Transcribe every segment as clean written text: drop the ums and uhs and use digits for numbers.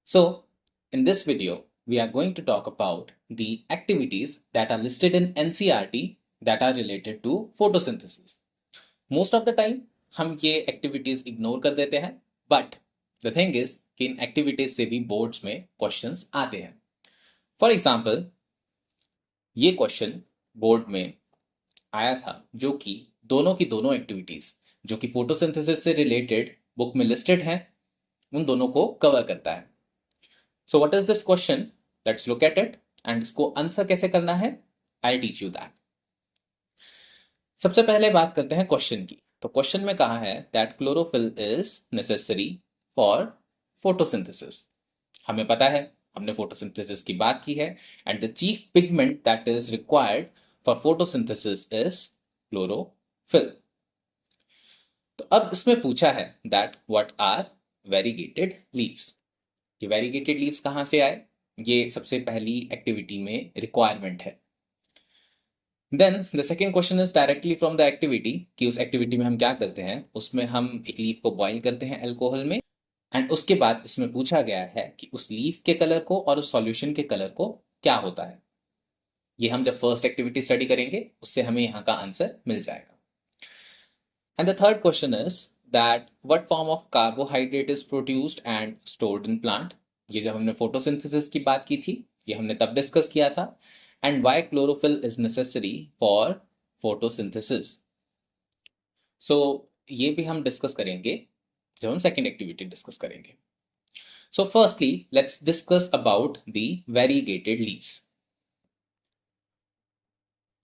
So, in this video, we are going to talk about the activities that are listed in NCERT that are related to photosynthesis. Most of the time, हम ये activities ignore कर देते हैं, but the thing is कि इन activities से भी boards में questions आते हैं. For example, ये question board में आया था जो कि दोनों की दोनों activities जो कि photosynthesis से related book में listed हैं, उन दोनों को cover करता है. So what is this question? Let's look at it and इसको आंसर कैसे करना है? I'll teach you that. सबसे पहले बात करते हैं क्वेश्चन की. तो क्वेश्चन में कहा है that chlorophyll is necessary for photosynthesis. हमें पता है, हमने photosynthesis की बात की है and the chief pigment that is required for photosynthesis is chlorophyll. तो अब इसमें पूछा है that what are variegated leaves. ये वेरीगेटेड लीव्स कहाँ से आए? ये सबसे पहली एक्टिविटी में रिक्वायरमेंट है. Then the second question is directly from the activity कि उस एक्टिविटी में हम क्या करते हैं. उसमें हम एक लीफ को बॉईल करते हैं अल्कोहल में एंड उसके बाद इसमें पूछा गया है कि उस लीफ के कलर को और उस सॉल्यूशन के कलर को क्या होता है. ये हम जब फर्स्ट एक्टिविटी स्टडी करेंगे उससे हमें यहाँ का आंसर मिल जाएगा. And the third question is that what form of carbohydrate is produced and stored in plant. ये जब हमने फोटोसिंथेसिस की बात की थी, ये हमने तब डिस्कस किया था. And why chlorophyll is necessary for photosynthesis. So ये भी हम डिस्कस करेंगे जब हम सेकेंड एक्टिविटी डिस्कस करेंगे. So firstly let's discuss about the variegated leaves.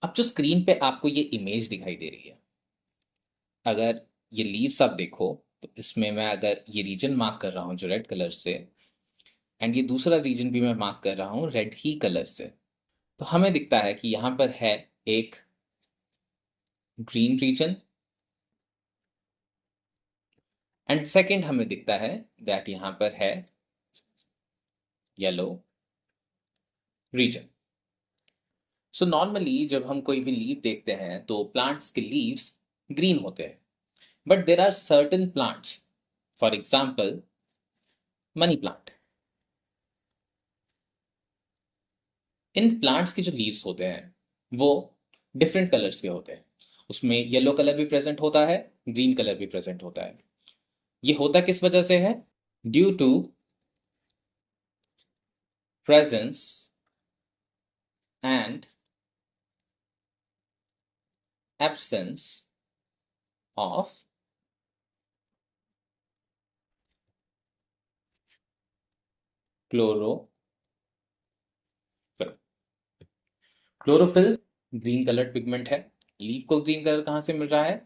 अब जो स्क्रीन पे आपको ये इमेज दिखाई दे रही है, अगर ये लीव्स आप देखो तो इसमें मैं अगर ये रीजन मार्क कर रहा हूँ जो रेड कलर से एंड ये दूसरा रीजन भी मैं मार्क कर रहा हूँ रेड ही कलर से, तो हमें दिखता है कि यहाँ पर है एक ग्रीन रीजन एंड सेकंड हमें दिखता है दैट यहाँ पर है येलो रीजन. सो नॉर्मली जब हम कोई भी लीव देखते हैं तो प्लांट्स के लीव्स ग्रीन होते हैं, but there are certain plants, for example money plant. इन प्लांट्स के जो लीव्स होते हैं वो डिफरेंट कलर्स के होते हैं. उसमें येलो कलर भी प्रेजेंट होता है, ग्रीन कलर भी प्रेजेंट होता है. ये होता किस वजह से है? Due to presence and absence of chlorophyll. Chlorophyll green coloured pigment है. लीफ को ग्रीन कलर कहां से मिल रहा है?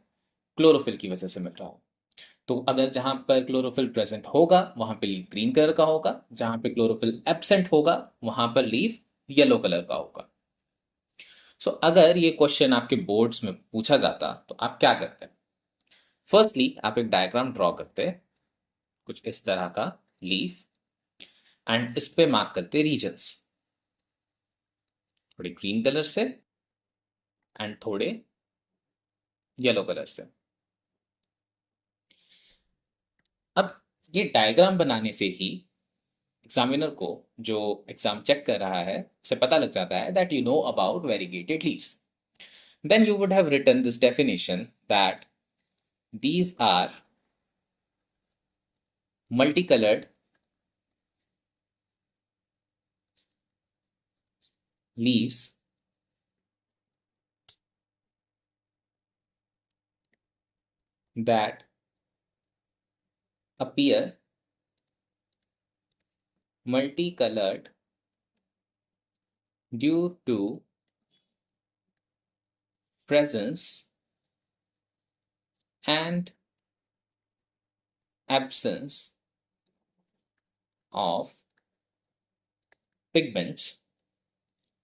क्लोरोफिल की वजह से मिल रहा है. तो अगर जहां पर क्लोरोफिल प्रेजेंट होगा वहां पे लीफ ग्रीन कलर का होगा, जहां पे क्लोरोफिल एब्सेंट होगा वहां पर लीफ येलो कलर का होगा. सो अगर ये क्वेश्चन आपके बोर्ड्स में पूछा जाता तो आप क्या करते? फर्स्टली आप एक डायग्राम ड्रॉ करते कुछ इस तरह का लीफ एंड इस पे मार्क करते रीजन्स थोड़े ग्रीन कलर से एंड थोड़े येलो कलर से. अब ये डायग्राम बनाने से ही एग्जामिनर को जो एग्जाम चेक कर रहा है उसे पता लग जाता है that you know about variegated leaves. Then you would have written this definition that these are multicolored leaves that appear multicolored due to presence and absence of pigments.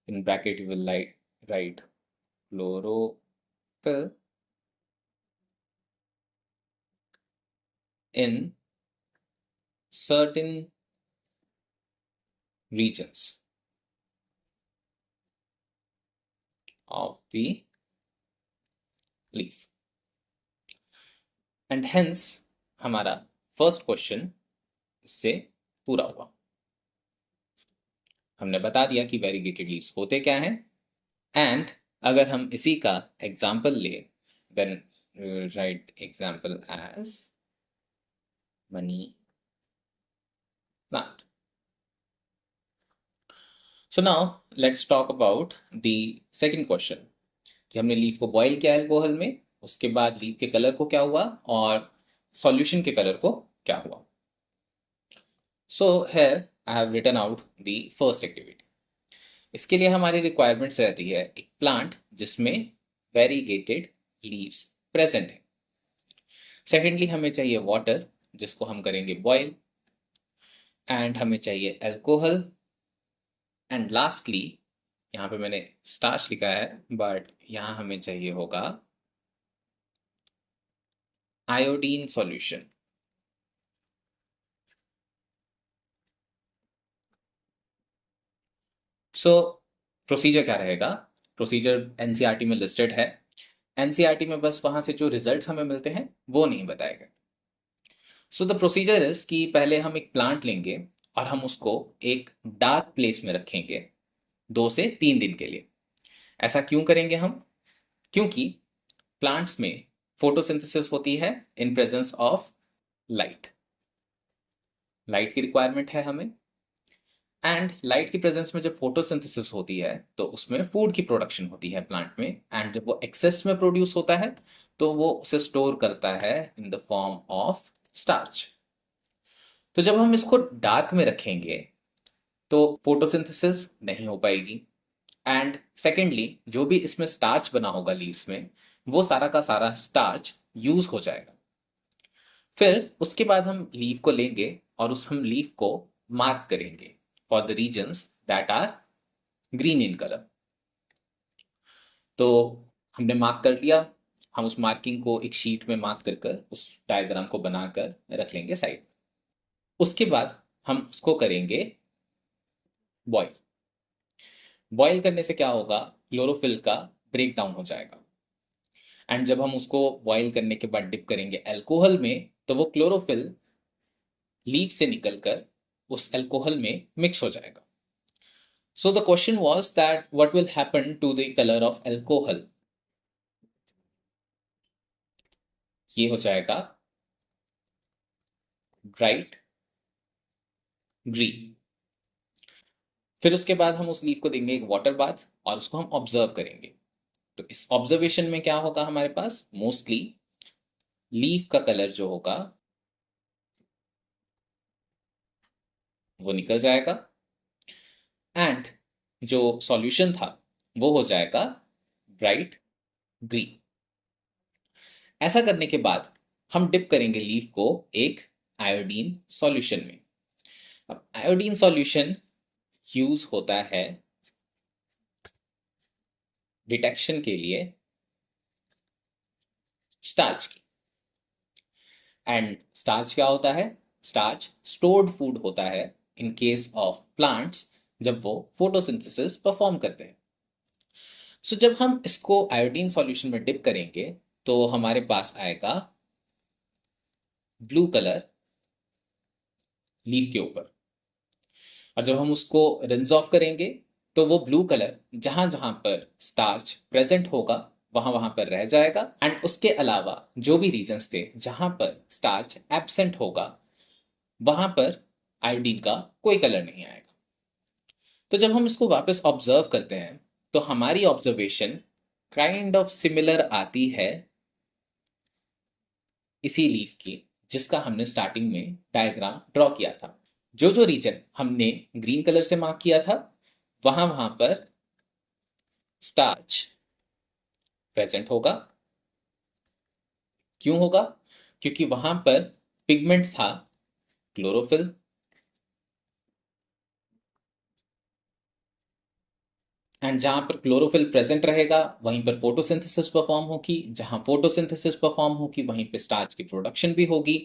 In bracket you will write chlorophyll in certain regions of the leaf. And hence हमारा first question इससे पूरा हुआ. हमने बता दिया कि variegated leaves होते क्या हैं। एंड अगर हम इसी का एग्जाम्पल ले, then write example as money plant. So now let's talk about the second question कि हमने लीफ को बॉईल किया अल्कोहल में, उसके बाद लीफ के कलर को क्या हुआ और सॉल्यूशन के कलर को क्या हुआ। So here I have written out the first activity. इसके लिए हमारी रिक्वायरमेंट्स रहती है एक प्लांट जिसमें वेरीगेटेड लीव्स प्रेजेंट है। सेकेंडली हमें चाहिए वाटर जिसको हम करेंगे बॉयल, एंड हमें चाहिए अल्कोहल, एंड लास्टली यहाँ पे मैंने स्टार्च लिखा है बट यहाँ हमें चाहिए होगा आयोडीन सॉल्यूशन। सो प्रोसीजर क्या रहेगा? प्रोसीजर एनसीईआरटी में लिस्टेड है। एनसीईआरटी में बस वहां से जो रिजल्ट्स हमें मिलते हैं वो नहीं बताए गए। सो द प्रोसीजर इज कि पहले हम एक प्लांट लेंगे और हम उसको एक डार्क प्लेस में रखेंगे 2 से 3 दिन के लिए। ऐसा क्यों करेंगे हम? क्योंकि प्लांट्स में फोटोसिंथेसिस होती है in presence of light. Light की रिक्वायरमेंट है हमें, एंड लाइट की प्रेजेंस में जब फोटोसिंथेसिस होती है तो उसमें फूड की प्रोडक्शन होती है प्लांट में, एंड जब वो एक्सेस में प्रोड्यूस होता है तो वो उसे स्टोर करता है in the form of starch. तो जब हम इसको डार्क में रखेंगे तो फोटोसिंथेसिस नहीं हो पाएगी, एंड सेकेंडली जो भी इसमें स्टार्च बना होगा लीव्स में वो सारा का सारा स्टार्च यूज हो जाएगा। फिर उसके बाद हम लीफ को लेंगे और उस हम लीफ को मार्क करेंगे for the reasons that are green in colour. तो हमने मार्क कर लिया, हम उस मार्किंग को एक शीट में मार्क कर कर उस डायग्राम को बनाकर रख लेंगे साइड। उसके बाद हम उसको करेंगे बॉईल। बॉईल करने से क्या होगा? क्लोरोफिल का ब्रेक डाउन हो जाएगा, एंड जब हम उसको बॉईल करने के बाद डिप करेंगे अल्कोहल में तो वो क्लोरोफिल लीफ से निकलकर उस अल्कोहल में मिक्स हो जाएगा। So the question was that what will happen to the colour of alcohol. ये हो जाएगा ब्राइट ग्रीन। फिर उसके बाद हम उस लीफ को देंगे एक वाटर बाथ और उसको हम ऑब्जर्व करेंगे। तो इस ऑब्जर्वेशन में क्या होगा? हमारे पास मोस्टली लीफ का कलर जो होगा वो निकल जाएगा, एंड जो सॉल्यूशन था वो हो जाएगा ब्राइट ग्रीन। ऐसा करने के बाद हम डिप करेंगे लीफ को एक आयोडीन सॉल्यूशन में। अब आयोडीन सॉल्यूशन यूज होता है डिटेक्शन के लिए स्टार्च की, एंड स्टार्च क्या होता है? स्टार्च स्टोर्ड फूड होता है इन केस ऑफ प्लांट्स जब वो फोटोसिंथेसिस परफॉर्म करते हैं। सो जब हम इसको आयोडीन सॉल्यूशन में डिप करेंगे तो हमारे पास आएगा ब्लू कलर लीफ के ऊपर, और जब हम उसको रिंस ऑफ करेंगे तो वो ब्लू कलर जहां जहां पर स्टार्च प्रेजेंट होगा वहां वहां पर रह जाएगा, एंड उसके अलावा जो भी रीजन्स थे जहां पर स्टार्च एब्सेंट होगा वहां पर आयोडीन का कोई कलर नहीं आएगा। तो जब हम इसको वापस ऑब्जर्व करते हैं तो हमारी ऑब्जर्वेशन काइंड ऑफ सिमिलर आती है इसी लीफ की जिसका हमने स्टार्टिंग में डायग्राम ड्रॉ किया था। जो जो रीजन हमने ग्रीन कलर से मार्क किया था वहां वहां पर स्टार्च प्रेजेंट होगा। क्यों होगा? क्योंकि वहां पर पिगमेंट था क्लोरोफिल, एंड जहां पर क्लोरोफिल प्रेजेंट रहेगा वहीं पर फोटोसिंथेसिस परफॉर्म होगी, जहां फोटोसिंथेसिस परफॉर्म होगी वहीं पे स्टार्च की प्रोडक्शन भी होगी,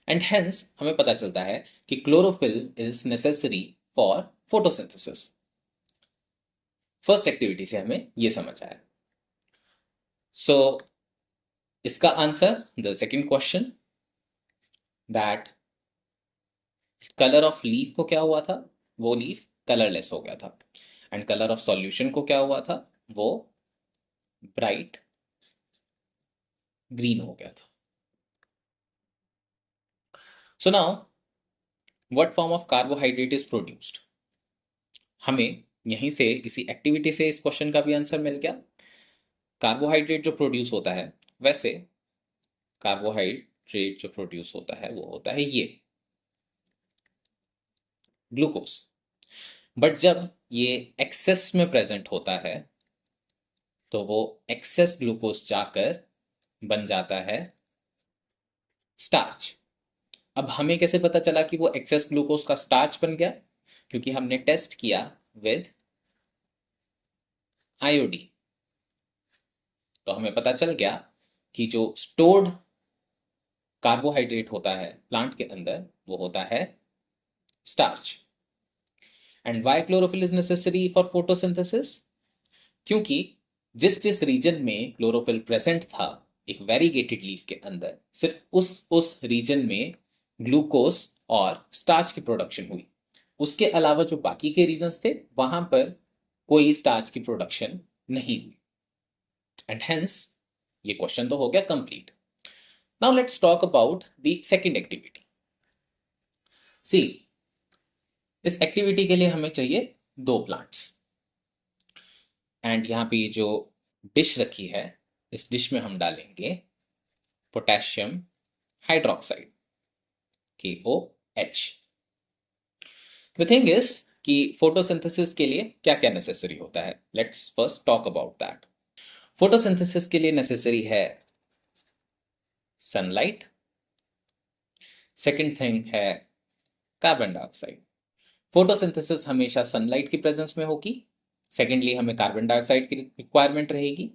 एंड हेंस हमें पता चलता है कि chlorophyll is necessary for photosynthesis. First activity से हमें यह समझ आया। सो इसका answer the second question that colour of leaf को क्या हुआ था? वो लीफ कलरलेस हो गया था, एंड कलर ऑफ सॉल्यूशन को क्या हुआ था, वो ब्राइट ग्रीन हो गया था. So now what form of carbohydrate is produced. हमें यहीं से इसी एक्टिविटी से इस क्वेश्चन का भी आंसर मिल गया. कार्बोहाइड्रेट जो प्रोड्यूस होता है, वैसे कार्बोहाइड्रेट जो प्रोड्यूस होता है वो होता है ये ग्लूकोज. बट जब ये एक्सेस में प्रेजेंट होता है तो वो एक्सेस ग्लूकोज जाकर बन जाता है स्टार्च. अब हमें कैसे पता चला कि वो एक्सेस ग्लूकोज का स्टार्च बन गया? क्योंकि हमने टेस्ट किया विद आयोडी. तो हमें पता चल गया कि जो स्टोर्ड कार्बोहाइड्रेट होता है प्लांट के अंदर वो होता है starch. And why chlorophyll is necessary for photosynthesis? क्योंकि जिस जिस रीजन में क्लोरोफिल प्रेजेंट था एक वेरीगेटेड लीफ के अंदर, सिर्फ उस रीजन में ग्लूकोज और स्टार्च की प्रोडक्शन हुई. उसके अलावा जो बाकी के रीजन्स थे वहां पर कोई स्टार्च की प्रोडक्शन नहीं हुई. एंड हेंस ये क्वेश्चन तो हो गया complete. Now let's talk about the second activity. See, इस एक्टिविटी के लिए हमें चाहिए दो प्लांट्स. एंड यहाँ पे ये जो डिश रखी है, इस डिश में हम डालेंगे potassium hydroxide, KOH. The thing is कि फोटोसिंथेसिस के लिए क्या क्या नेसेसरी होता है. Let's first talk about that. Photosynthesis के लिए नेसेसरी है सनलाइट. सेकंड थिंग है कार्बन डाइऑक्साइड. फोटोसिंथेसिस हमेशा सनलाइट की प्रेजेंस में होगी. सेकेंडली हमें कार्बन डाइऑक्साइड की रिक्वायरमेंट रहेगी.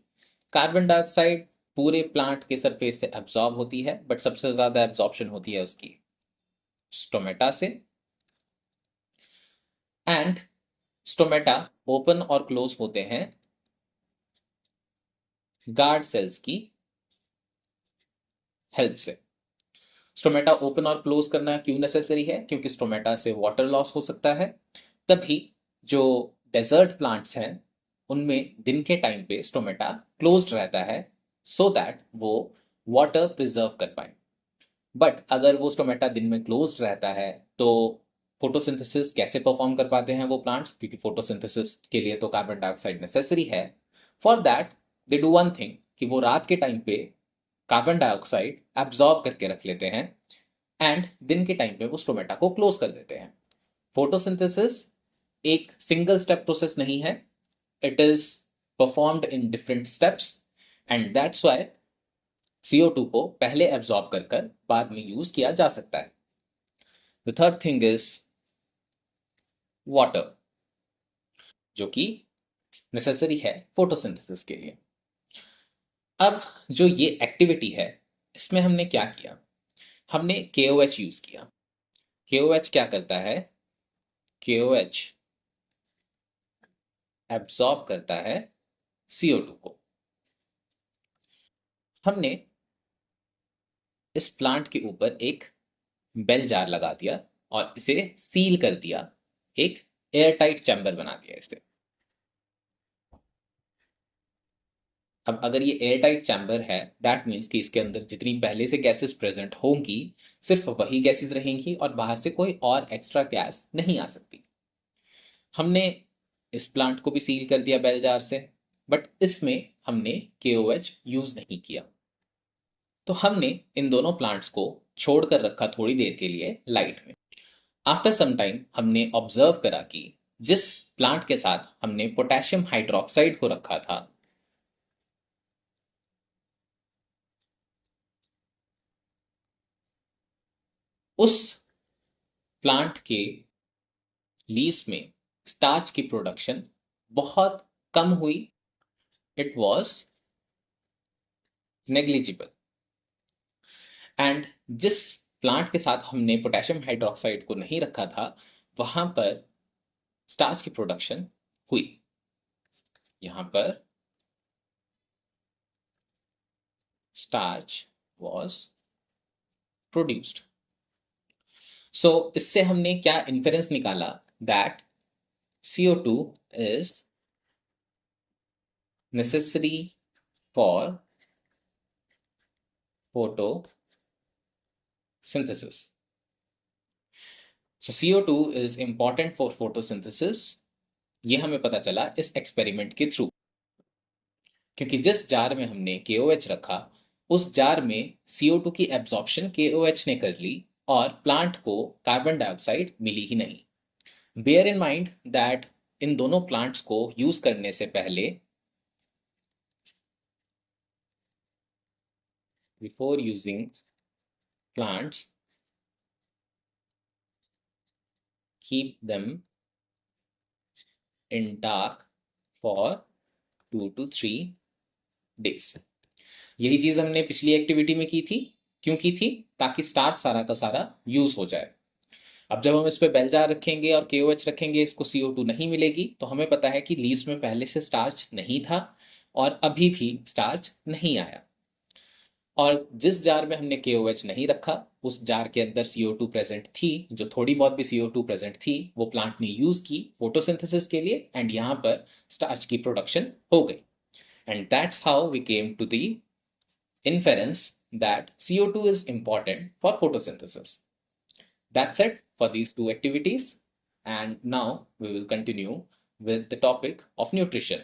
कार्बन डाइऑक्साइड पूरे प्लांट के सरफेस से एब्जॉर्ब होती है, बट सबसे ज्यादा एब्जॉर्प्शन होती है उसकी स्टोमेटा से. एंड स्टोमेटा ओपन और क्लोज होते हैं गार्ड सेल्स की हेल्प से. स्टोमेटा ओपन और क्लोज करना क्यों नेसेसरी है? क्योंकि स्टोमेटा से वाटर लॉस हो सकता है. तभी जो डेजर्ट प्लांट्स हैं उनमें दिन के टाइम पे स्टोमेटा क्लोज्ड रहता है, सो दैट वो वाटर प्रिजर्व कर पाए. बट अगर वो स्टोमेटा दिन में क्लोज्ड रहता है तो फोटोसिंथेसिस कैसे परफॉर्म कर पाते हैं वो प्लांट्स? क्योंकि फोटोसिंथेसिस के लिए तो कार्बन डाइऑक्साइड नेसेसरी है. For that they do one thing कि वो रात के टाइम पे कार्बन डाइऑक्साइड एब्जॉर्ब करके रख लेते हैं एंड दिन के टाइम पे वो स्टोमेटा को क्लोज कर देते हैं. फोटोसिंथेसिस एक सिंगल स्टेप प्रोसेस नहीं है. It is performed in different steps, and that's why CO2 को पहले एब्जॉर्ब कर कर बाद में यूज किया जा सकता है. The third thing is water, जो कि नेसेसरी है फोटोसिंथेसिस के लिए. अब जो ये एक्टिविटी है इसमें हमने क्या किया? हमने KOH यूज किया. KOH क्या करता है? KOH एब्जॉर्ब करता है CO2 को. हमने इस प्लांट के ऊपर एक बेल जार लगा दिया और इसे सील कर दिया, एक एयर टाइट चैम्बर बना दिया इसे. अब अगर ये एयर टाइट चैम्बर है, दैट मीन्स कि इसके अंदर जितनी पहले से गैसेस प्रेजेंट होंगी सिर्फ वही गैसेस रहेंगी और बाहर से कोई और एक्स्ट्रा गैस नहीं आ सकती. हमने इस प्लांट को भी सील कर दिया बेल जार से, बट इसमें हमने KOH यूज नहीं किया. तो हमने इन दोनों प्लांट्स को छोड़कर रखा थोड़ी देर के लिए लाइट में. आफ्टर सम टाइम हमने ऑब्जर्व करा कि जिस प्लांट के साथ हमने पोटेशियम हाइड्रोक्साइड को रखा था उस प्लांट के लीव्स में स्टार्च की प्रोडक्शन बहुत कम हुई. It was negligible. एंड जिस प्लांट के साथ हमने पोटेशियम हाइड्रोक्साइड को नहीं रखा था वहां पर स्टार्च की प्रोडक्शन हुई. यहां पर स्टार्च वॉज प्रोड्यूस्ड. सो इससे हमने क्या इन्फेरेंस निकाला? That CO2 is necessary for photosynthesis. So CO2 is important for photosynthesis. ये हमें पता चला इस एक्सपेरिमेंट के थ्रू, क्योंकि जिस जार में हमने KOH रखा उस जार में CO2 की एब्जॉर्प्शन KOH ने कर ली और प्लांट को कार्बन डाइऑक्साइड मिली ही नहीं। बेयर इन माइंड दैट इन दोनों प्लांट्स को यूज करने से पहले, before using plants, keep them in dark for 2 to 3 days. यही चीज हमने पिछली एक्टिविटी में की थी। क्यों की थी? ताकि स्टार्च सारा का सारा यूज हो जाए। अब जब हम इस पे बेल जार रखेंगे और KOH रखेंगे, इसको CO2 नहीं मिलेगी, तो हमें पता है कि लीव्स में पहले से स्टार्च नहीं था और अभी भी स्टार्च नहीं आया। और जिस जार में हमने KOH नहीं रखा उस जार के अंदर CO2 प्रेजेंट थी। जो थोड़ी बहुत भी CO2 प्रेजेंट थी वो प्लांट ने यूज की फोटोसिंथेसिस के लिए, एंड यहाँ पर स्टार्च की प्रोडक्शन हो गई। And that's how we came to the inference that CO2 is important for photosynthesis. That's it for these two activities. And now we will continue with the topic of nutrition.